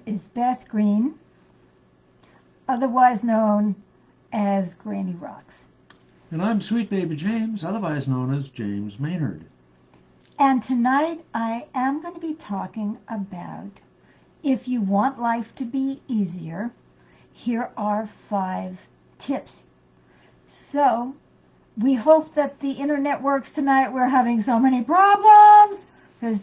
is Beth Green, otherwise known as Granny Rocks. And I'm Sweet Baby James, otherwise known as James Maynard. And tonight I am going to be talking about, if you want life to be easier, here are 5 tips. So, we hope that the internet works tonight. We're having so many problems because,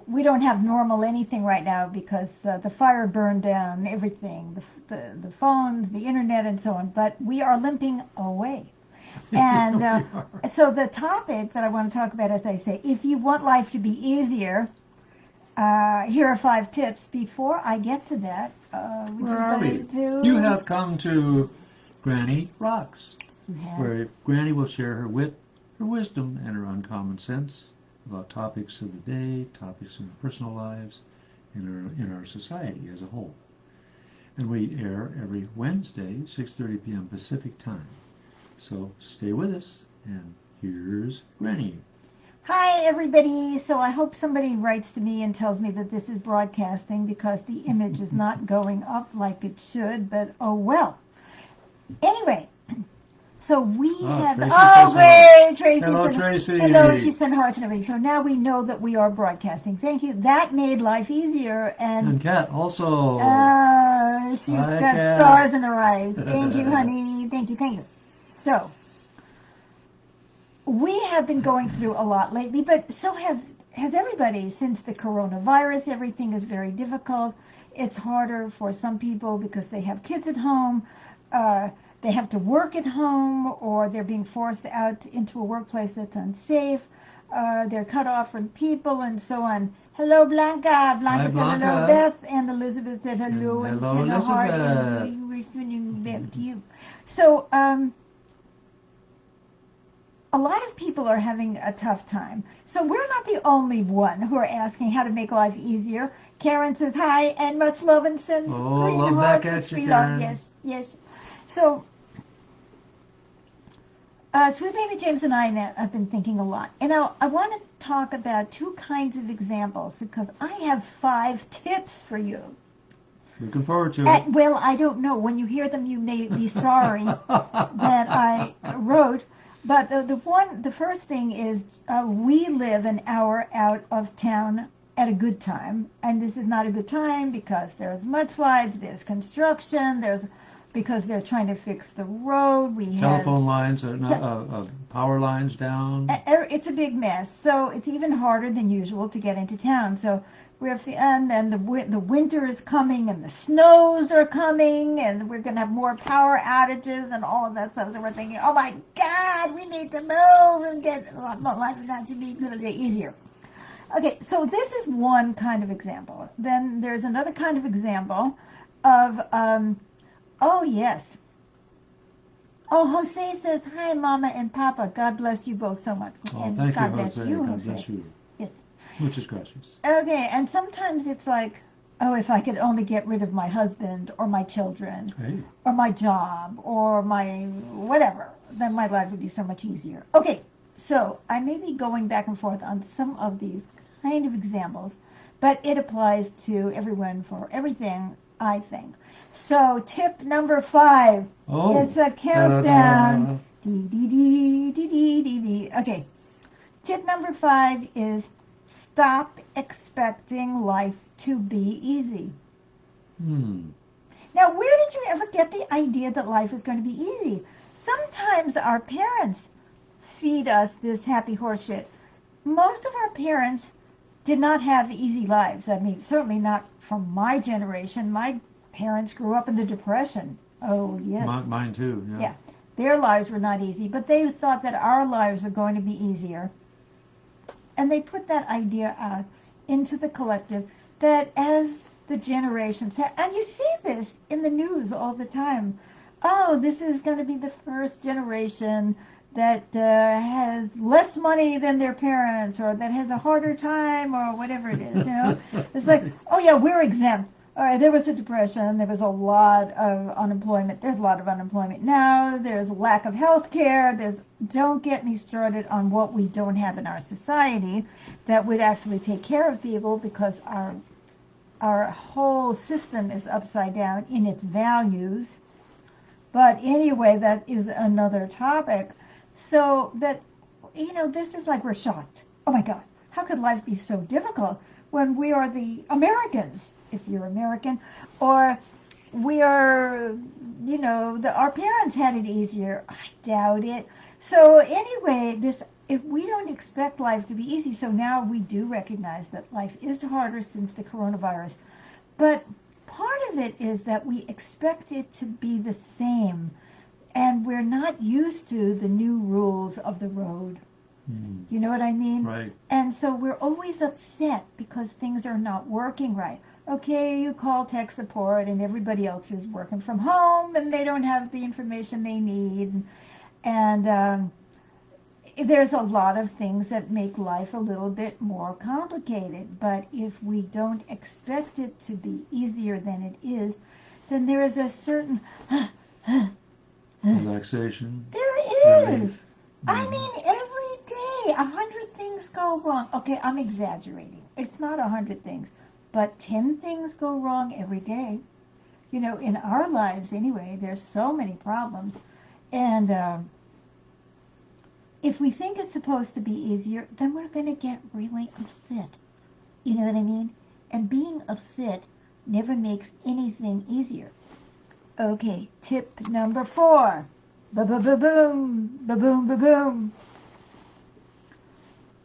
we don't have normal anything right now because the fire burned down everything, the phones, the internet, and so on. But we are limping away. And so the topic that I want to talk about, as I say, if you want life to be easier, here are 5 tips. Before I get to that, where are we? You have come to Granny Rocks, where Granny will share her wit, her wisdom, and her uncommon sense about topics of the day, topics in our personal lives, in our society as a whole. And we air every Wednesday, 6:30 p.m. Pacific time. So stay with us, and here's Granny. Hi, everybody. So I hope somebody writes to me and tells me that this is broadcasting because the image is not going up like it should, but oh well. Anyway, so we have... Oh, great, Tracy. Hello, Tracy. Hello, she sent hearts and everything. So now we know that we are broadcasting. Thank you. That made life easier. And Kat also. She's got stars in her eyes. Thank you, honey. Thank you. So, we have been going through a lot lately, but so has everybody since the coronavirus. Everything is very difficult. It's harder for some people because they have kids at home. They have to work at home, or they're being forced out into a workplace that's unsafe. They're cut off from people and so on. Hello, Blanca. Blanca said hello, Beth. And Elizabeth said hello. And hello, sent a heart. And we're sending back to you. So, a lot of people are having a tough time. So we're not the only one who are asking how to make life easier. Karen says hi and much love and sends green love hearts back and at you, sweet Karen. love. Yes. So, Sweet Baby James and I have been thinking a lot. And I want to talk about 2 kinds of examples because I have 5 tips for you. Looking forward to it. Well, I don't know. When you hear them, you may be sorry that I wrote. But the first thing is we live an hour out of town at a good time. And this is not a good time because there's mudslides, there's construction, because they're trying to fix the road. We telephone lines, power lines down. It's a big mess. So it's even harder than usual to get into town. So and then the winter is coming and the snows are coming and we're going to have more power outages and all of that stuff. So we're thinking, oh my God, we need to move and get life to be easier. Okay, so this is one kind of example. Then there's another kind of example of, oh yes. Oh, Jose says, hi, Mama and Papa. God bless you both so much. Oh, and thank God you, bless Jose. you, God Jose. bless you. Yes. Muchas gracias. Okay, and sometimes it's like, oh, if I could only get rid of my husband or my children or my job or my whatever, then my life would be so much easier. Okay, so I may be going back and forth on some of these kind of examples, but it applies to everyone for everything, I think. So tip number 5, it's a countdown. Okay, tip number 5 is stop expecting life to be easy. Now, where did you ever get the idea that life is going to be easy? Sometimes our parents feed us this happy horse shit. Most of our parents did not have easy lives. I mean, certainly not from my generation. My parents grew up in the Depression. Oh, yes. Mine too, Yeah. Their lives were not easy, but they thought that our lives are going to be easier. And they put that idea out into the collective that as the generations, and you see this in the news all the time. Oh, this is going to be the first generation that has less money than their parents, or that has a harder time, or whatever it is, It's like, oh yeah, we're exempt. All right, there was a depression. There was a lot of unemployment. There's a lot of unemployment now. There's a lack of health care. Don't get me started on what we don't have in our society. that would actually take care of people, because our whole system is upside down in its values. But anyway, that is another topic. So, but, this is like we're shocked. Oh my God, how could life be so difficult when we are the Americans, if you're American, or we are, our parents had it easier. I doubt it. So anyway, if we don't expect life to be easy, so now we do recognize that life is harder since the coronavirus. But part of it is that we expect it to be the same, and we're not used to the new rules of the road. You know what I mean? Right. And so we're always upset because things are not working right. Okay, you call tech support and everybody else is working from home and they don't have the information they need. And there's a lot of things that make life a little bit more complicated. But if we don't expect it to be easier than it is, then there is a certain relaxation. There is. I mean, every day 100 things go wrong. Okay, I'm exaggerating. It's not 100 things, but 10 things go wrong every day. In our lives anyway, there's so many problems. And if we think it's supposed to be easier, then we're going to get really upset. You know what I mean? And being upset never makes anything easier. Okay, tip number 4. Ba-ba-ba-boom, ba-boom, ba-boom.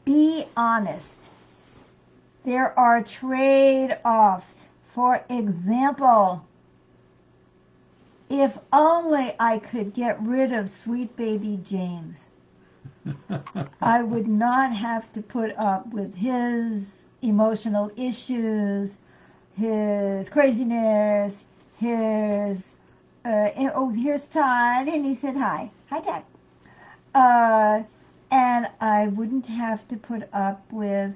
Be honest. There are trade-offs. For example, if only I could get rid of sweet baby James, I would not have to put up with his emotional issues, his craziness, his here's Todd, and he said hi. Hi, Todd. And I wouldn't have to put up with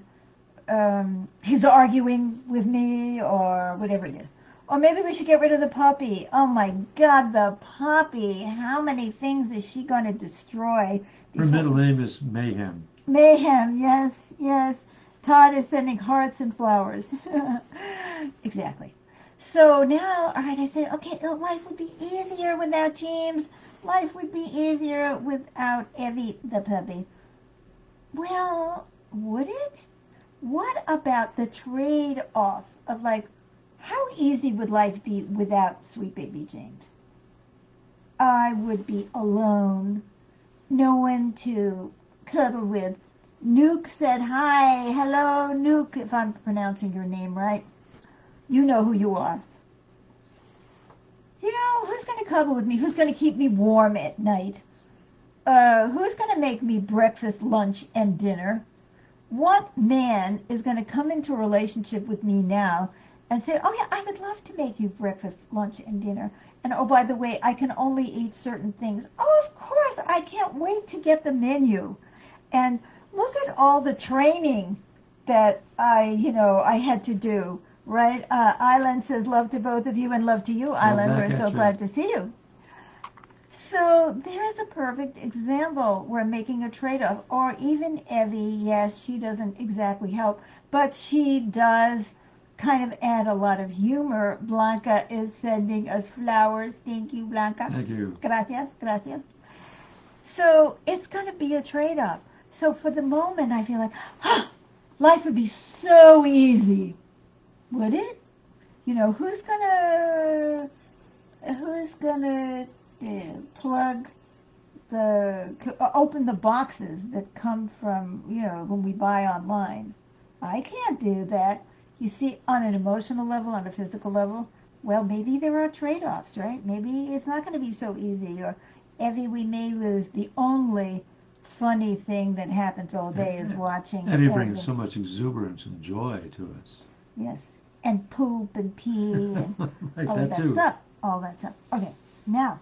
his arguing with me or whatever it is. Or maybe we should get rid of the puppy. Oh my God, the puppy. How many things is she going to destroy? Her middle name is Mayhem. Mayhem, yes, yes. Todd is sending hearts and flowers. Exactly. So now, all right, I said, okay, life would be easier without James. Life would be easier without Evie the puppy. Well, would it? What about the trade-off of, like, how easy would life be without sweet baby James? I would be alone, no one to cuddle with. Nuke said hi. Hello, Nuke, if I'm pronouncing your name right. You know who you are. Who's going to cuddle with me? Who's going to keep me warm at night? Who's going to make me breakfast, lunch, and dinner? What man is going to come into a relationship with me now and say, oh yeah, I would love to make you breakfast, lunch, and dinner. And oh, by the way, I can only eat certain things. Oh, of course, I can't wait to get the menu. And look at all the training that I had to do. Right? Island says love to both of you, and love to you, Island. We're so glad to see you. So there's a perfect example. We're making a trade-off. Or even Evie, yes, she doesn't exactly help, but she does kind of add a lot of humor. Blanca is sending us flowers. Thank you, Blanca. Thank you. Gracias, gracias. So it's going to be a trade-off. So for the moment, I feel like, life would be so easy. Would it? Who's gonna open the boxes that come from, when we buy online? I can't do that. You see, on an emotional level, on a physical level, well, maybe there are trade-offs, right? Maybe it's not going to be so easy. Or, Evie, we may lose. The only funny thing that happens all day is watching. Evie brings so much exuberance and joy to us. Yes. And poop and pee and right, all that stuff. All that stuff. Okay, now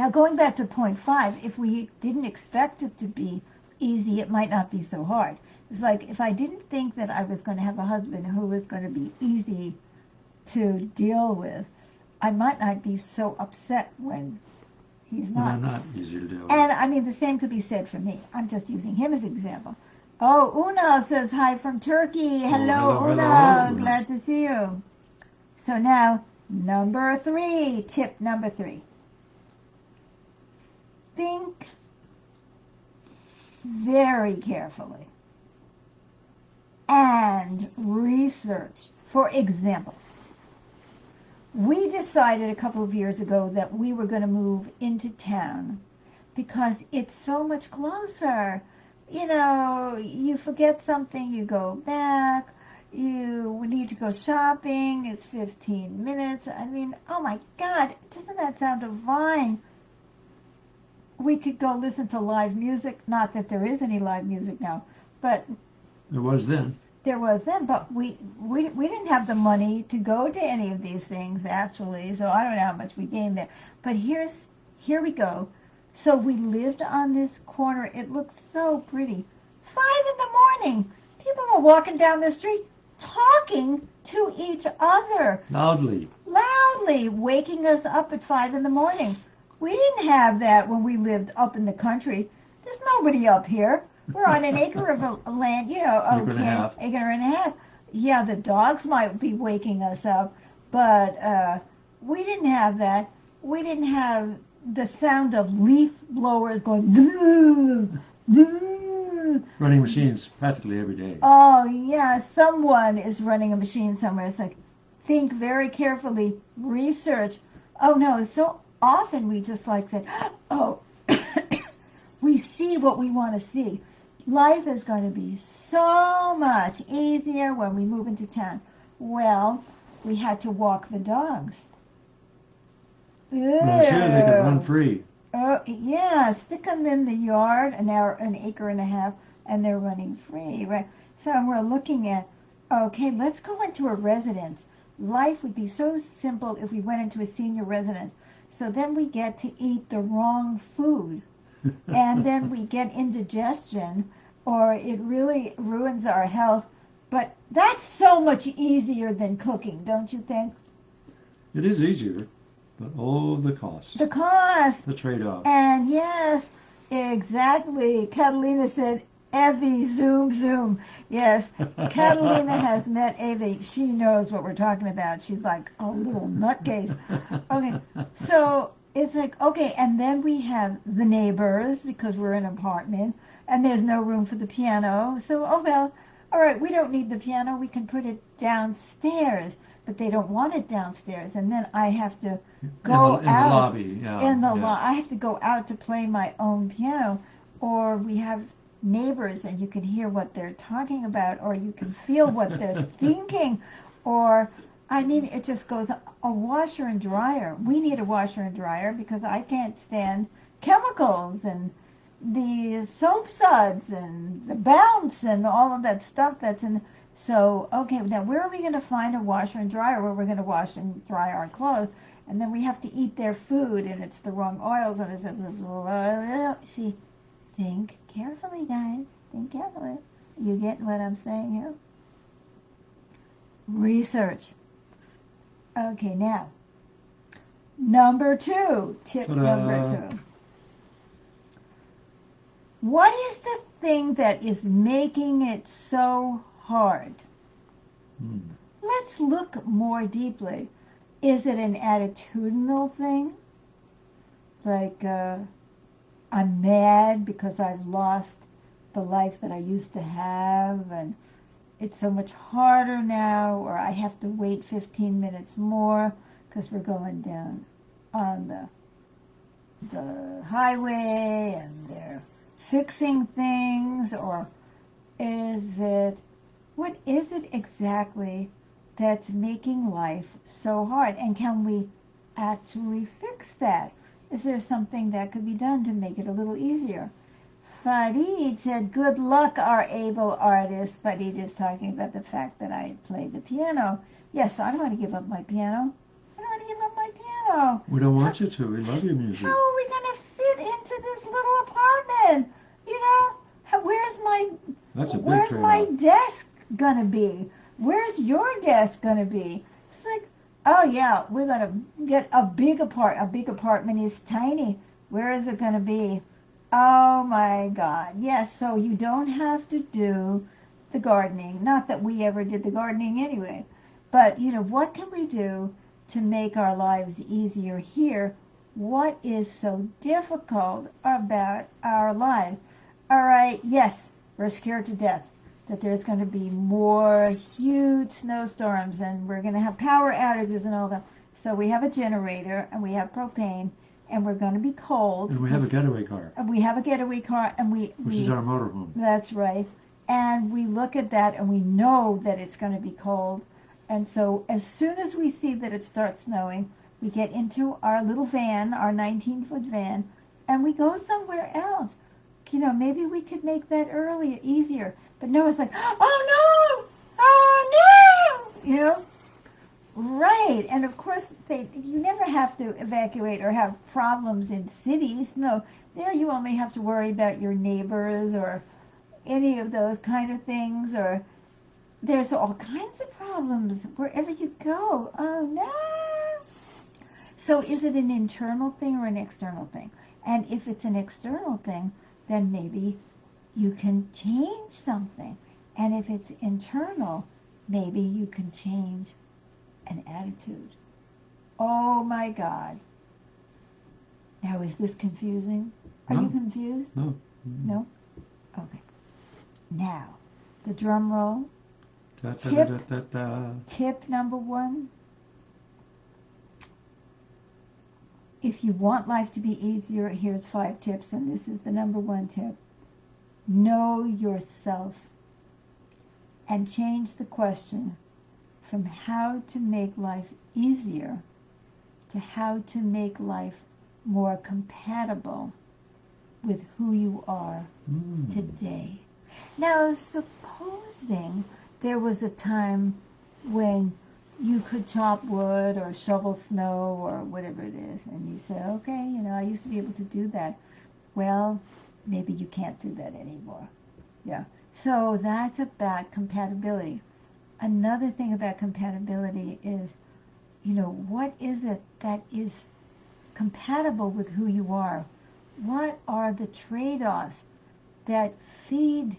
going back to point 5, if we didn't expect it to be easy, it might not be so hard. It's like if I didn't think that I was going to have a husband who was going to be easy to deal with, I might not be so upset when he's not. Well, not easy to deal with. And I mean, the same could be said for me. I'm just using him as an example. Oh, Una says hi from Turkey. Hello, hello, Una. hello. Glad to see you. So now, number 3, tip number 3. Think very carefully and research. For example, we decided a couple of years ago that we were going to move into town because it's so much closer. You know, you forget something, you go back. You need to go shopping, it's 15 minutes. I mean, oh my God, doesn't that sound divine? We could go listen to live music. Not that there is any live music now, but There was then. there was then. But we didn't have the money to go to any of these things actually. So I don't know how much we gained there. But here we go. So we lived on this corner. It looked so pretty. 5 in the morning. People are walking down the street talking to each other. Loudly. Loudly, waking us up at 5 in the morning. We didn't have that when we lived up in the country. There's nobody up here. We're on an acre of land, you know, Acre and a half. acre and a half. Yeah, the dogs might be waking us up, but we didn't have that. We didn't have the sound of leaf blowers going, "Doo, doo." Running machines practically every day. Oh, yeah, someone is running a machine somewhere. It's like, think very carefully, research. Oh, no, so often we just like that, oh, we see what we want to see. Life is going to be so much easier when we move into town. Well, we had to walk the dogs. Well, sure, they could run free. Oh, yeah, stick them in the yard, an acre and a half, and they're running free, right? So we're looking at, okay, let's go into a residence. Life would be so simple if we went into a senior residence. So then we get to eat the wrong food, and then we get indigestion, or it really ruins our health. But that's so much easier than cooking, don't you think? It is easier, but oh, the cost. The cost. The trade-off. And yes, exactly. Catalina said, Evie, zoom. Yes, Catalina has met Evie. She knows what we're talking about. She's like a little nutcase. Okay, so it's like, okay, and then we have the neighbors because we're in an apartment, and there's no room for the piano. So, oh well, all right, we don't need the piano. We can put it downstairs. But they don't want it downstairs, and then I have to go in out the lobby. Yeah, in the I have to go out to play my own piano, or we have neighbors and you can hear what they're talking about, or you can feel what they're thinking, or I mean, it just goes. A washer and dryer. We need a washer and dryer because I can't stand chemicals and the soap suds and the bounce and all of that stuff that's in. So, okay, now where are we going to find a washer and dryer where we're going to wash and dry our clothes? And then we have to eat their food, and it's the wrong oils, and it's see, think carefully, guys. Think carefully. You get what I'm saying here? Research. Okay, now, number 2, tip Ta-da. number 2. What is the thing that is making it so hard? Let's look more deeply. Is it an attitudinal thing? Like, I'm mad because I've lost the life that I used to have, and it's so much harder now, or I have to wait 15 minutes more because we're going down on the highway and they're fixing things, or what is it exactly that's making life so hard? And can we actually fix that? Is there something that could be done to make it a little easier? Farid said, good luck, our able artist. Farid is talking about the fact that I play the piano. Yes, I don't want to give up my piano. I don't want to give up my piano. We don't want you to. We love your music. How are we going to fit into this little apartment? You know, where's my desk going to be? Where's your desk going to be? It's like, oh yeah, we're going to get a big apartment is tiny. Where is it going to be? Oh my God. Yes, so you don't have to do the gardening. Not that we ever did the gardening anyway. But, what can we do to make our lives easier here? What is so difficult about our life? All right, yes, we're scared to death that there's going to be more huge snowstorms and we're going to have power outages and all that. So we have a generator and we have propane and we're going to be cold. And we have a getaway car. And we have a getaway car, and which is our motorhome. That's right. And we look at that, and we know that it's going to be cold. And so as soon as we see that it starts snowing, we get into our little van, our 19-foot van, and we go somewhere else. Maybe we could make that easier. But no, it's like, oh no! Oh no! Right, and of course, you never have to evacuate or have problems in cities. No, there you only have to worry about your neighbors or any of those kind of things, or there's all kinds of problems wherever you go. Oh, no! So is it an internal thing or an external thing? And if it's an external thing, then maybe you can change something. And if it's internal, maybe you can change an attitude. Oh my God. Now, is this confusing? Are you confused? No. No? Okay. Now, the drum roll. Tip number 1. If you want life to be easier, here's 5 tips, and this is the number 1 tip. Know yourself and change the question from how to make life easier to how to make life more compatible with who you are today. Now, supposing there was a time when you could chop wood or shovel snow or whatever it is, and you say, okay, I used to be able to do that. Well, maybe you can't do that anymore. Yeah. So that's about compatibility. Another thing about compatibility is, what is it that is compatible with who you are? What are the trade-offs that feed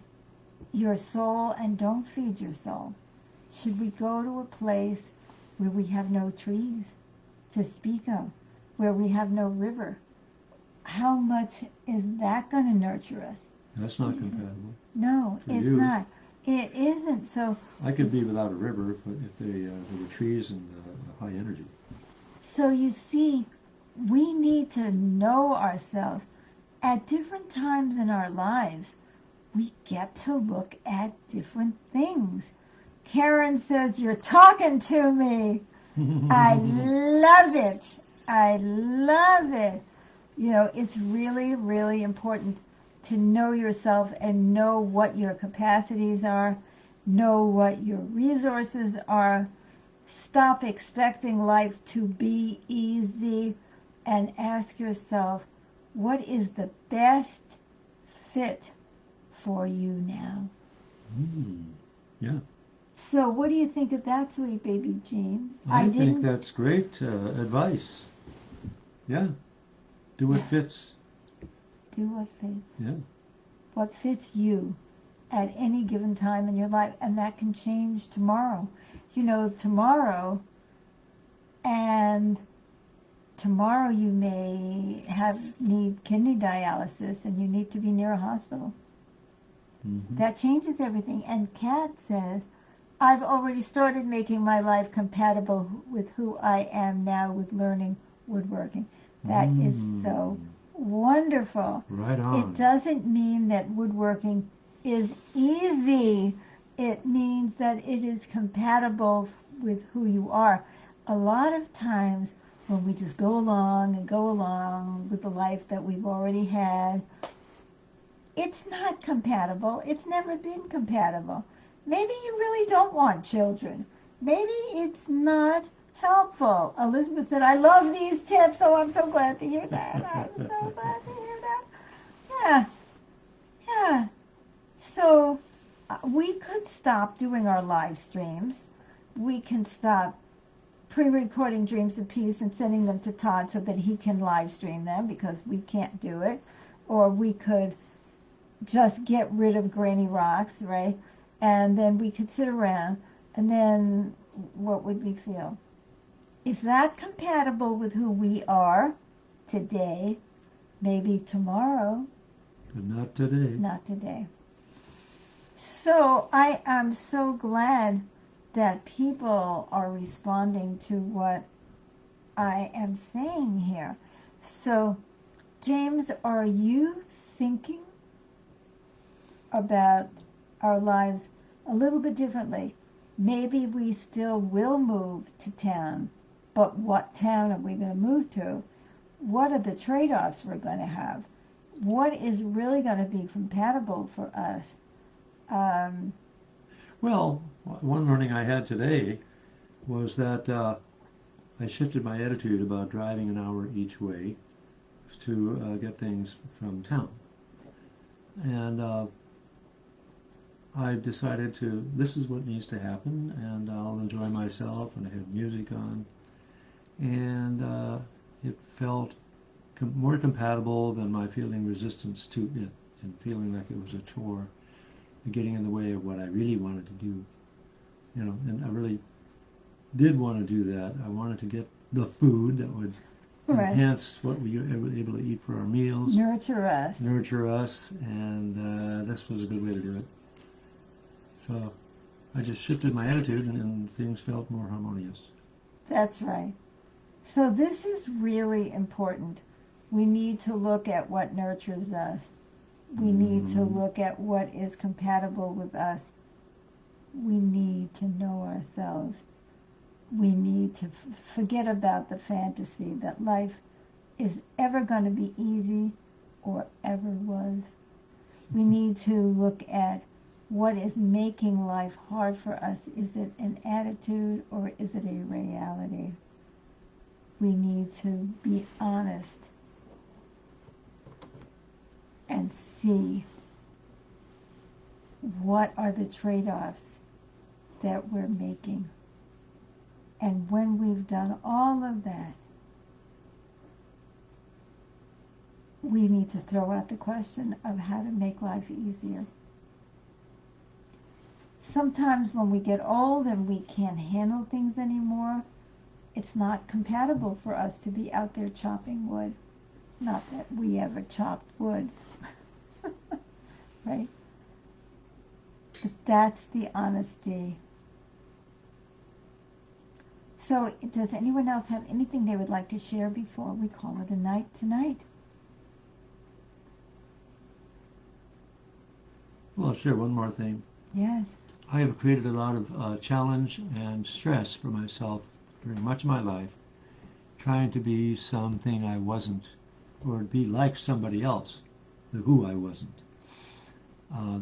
your soul and don't feed your soul? Should we go to a place where we have no trees to speak of, where we have no river? How much is that going to nurture us? That's not compatible. No, it's not. It isn't. So I could be without a river if there were trees and high energy. So you see, we need to know ourselves. At different times in our lives, we get to look at different things. Karen says, you're talking to me. I love it. I love it. It's really, really important to know yourself and know what your capacities are, know what your resources are. Stop expecting life to be easy and ask yourself, what is the best fit for you now? Yeah. So what do you think of that, sweet baby Jean? I think that's great advice. Yeah. Do what fits. Do what fits. Yeah. What fits you at any given time in your life, and that can change tomorrow. Tomorrow you may need kidney dialysis and you need to be near a hospital. That changes everything. And Kat says, I've already started making my life compatible with who I am now with learning woodworking. That is so wonderful. Right on. It doesn't mean that woodworking is easy. It means that it is compatible with who you are. A lot of times when we just go along with the life that we've already had, it's not compatible. It's never been compatible. Maybe you really don't want children. Maybe it's not helpful. Elizabeth said, I love these tips, so I'm so glad to hear that. I'm so glad to hear that. Yeah. So we could stop doing our live streams. We can stop pre-recording Dreams of Peace and sending them to Todd so that he can live stream them because we can't do it. or we could just get rid of Granny Rocks, right? And then we could sit around, and then what would we feel? Is that compatible with who we are today? Maybe tomorrow. But not today. Not today. So I am so glad that people are responding to what I am saying here. So, James, are you thinking about our lives a little bit differently? Maybe we still will move to town, but what town are we going to move to? What are the trade-offs we're going to have? What is really going to be compatible for us? Well, one learning I had today was that I shifted my attitude about driving an hour each way to get things from town. And I decided this is what needs to happen, and I'll enjoy myself, and I had music on. And it felt more compatible than my feeling resistance to it and feeling like it was a chore, getting in the way of what I really wanted to do. And I really did want to do that. I wanted to get the food that would enhance what we were able to eat for our meals. Nurture us. And this was a good way to do it. So I just shifted my attitude, and things felt more harmonious. That's right. So this is really important. We need to look at what nurtures us. We need to look at what is compatible with us. We need to know ourselves. We need to forget about the fantasy that life is ever going to be easy or ever was. We need to look at what is making life hard for us. Is it an attitude or is it a reality? We need to be honest and see what are the trade-offs that we're making. And when we've done all of that, we need to throw out the question of how to make life easier. Sometimes when we get old and we can't handle things anymore, it's not compatible for us to be out there chopping wood. Not that we ever chopped wood. Right? But that's the honesty. So, does anyone else have anything they would like to share before we call it a night tonight? Well, I'll share one more thing. Yes. I have created a lot of challenge and stress for myself during much of my life, trying to be something I wasn't, or be like somebody else, who I wasn't.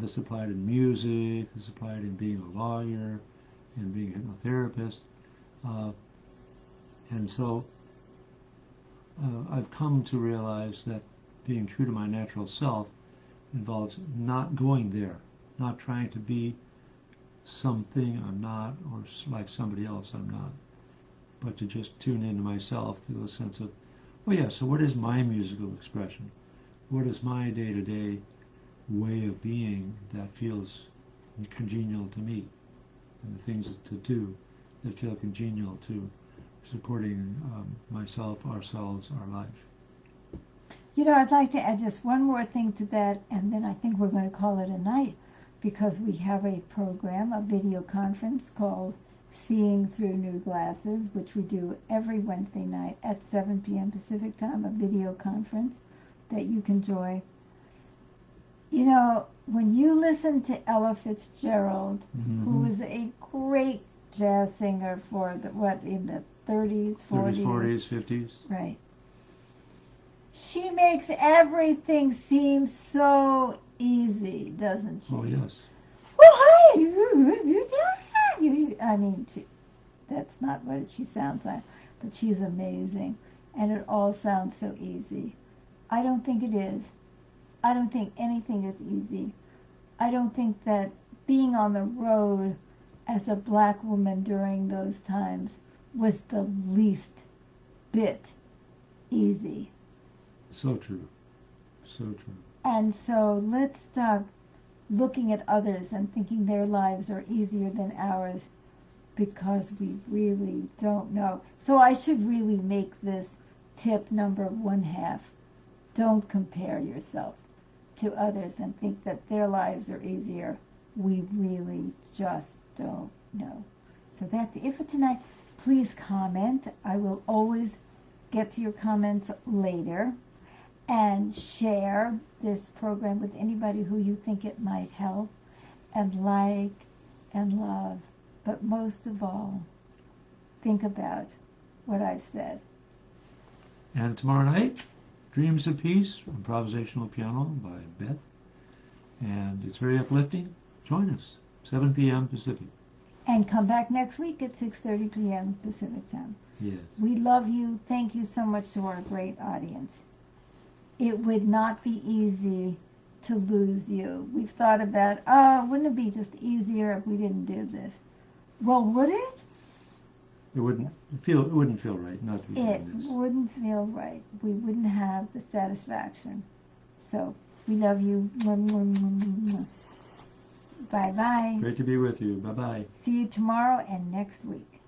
This applied in music, this applied in being a lawyer, and being a hypnotherapist. And so I've come to realize that being true to my natural self involves not going there, not trying to be something I'm not, or like somebody else I'm not, but to just tune into myself, feel a sense of, oh yeah, so what is my musical expression? What is my day-to-day way of being that feels congenial to me, and the things to do that feel congenial to supporting myself, ourselves, our life. I'd like to add just one more thing to that, and then I think we're going to call it a night, because we have a program, a video conference called Seeing Through New Glasses, which we do every Wednesday night at 7 p.m. Pacific time, a video conference that you can join. When you listen to Ella Fitzgerald, who was a great jazz singer for in the 30s, 40s, 50s. Right. She makes everything seem so easy, doesn't she? Oh, yes. Well, hi. I mean, that's not what she sounds like, but she's amazing. And it all sounds so easy. I don't think it is. I don't think anything is easy. I don't think that being on the road as a black woman during those times was the least bit easy. So true. So true. And so let's stop looking at others and thinking their lives are easier than ours, because we really don't know. So I should really make this tip number 1/2. Don't compare yourself to others and think that their lives are easier. We really just don't know. So that's it for tonight. Please comment. I will always get to your comments later. And share this program with anybody who you think it might help. And like and love. But most of all, think about what I've said. And tomorrow night, Dreams of Peace, improvisational piano by Beth. And it's very uplifting. Join us, 7 p.m. Pacific. And come back next week at 6:30 p.m. Pacific time. Yes. We love you. Thank you so much to our great audience. It would not be easy to lose you. We've thought about, wouldn't it be just easier if we didn't do this? Well, would it? It wouldn't feel right not to be It doing this. wouldn't feel right. We wouldn't have the satisfaction. So, we love you. Bye-bye. Great to be with you. Bye-bye. See you tomorrow and next week.